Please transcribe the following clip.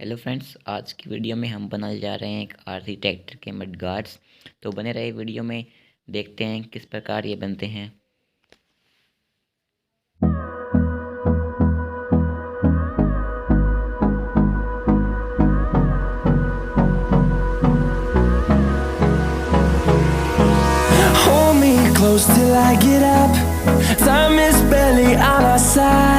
Hello friends, आज की video में हम बनाने जा रहे हैं एक आरसी ट्रैक्टर के मड गार्ड्स। तो बने रहे वीडियो में, देखते हैं किस प्रकार ये बनते हैं। Hold me close till I get up. Time is barely on our side.